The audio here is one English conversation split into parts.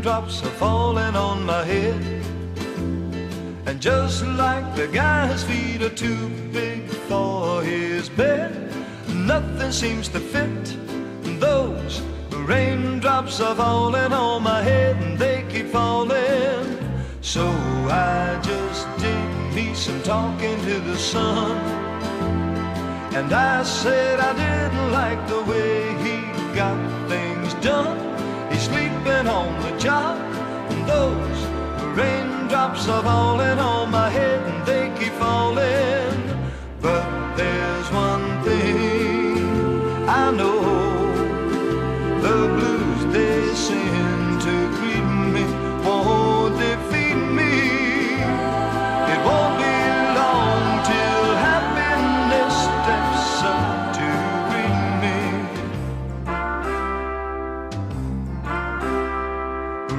raindrops are falling on my head. And just like the guy's feet are too big for his bed, nothing seems to fit. Those raindrops are falling on my head, and they keep falling. So I just did me some talking to the sun, and I said I didn't like the way he got things done. He's sleeping on the job, and those raindrops are falling on my head, and they keep falling. But there's one thing I know, the blues they send to greet me won't defeat me. It won't be long till happiness steps up to greet me.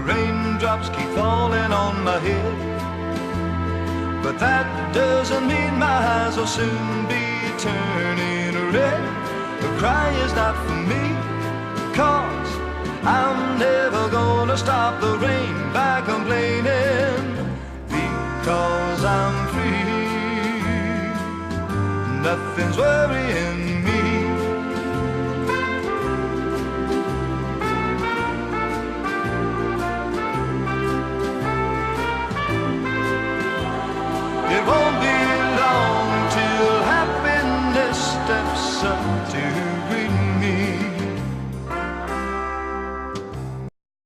Raindrops keep falling on my head, but that doesn't mean my eyes will soon be turning red. The cry is not for me, 'cause I'm never gonna stop the rain by complaining, because I'm free. Nothing's worrying me.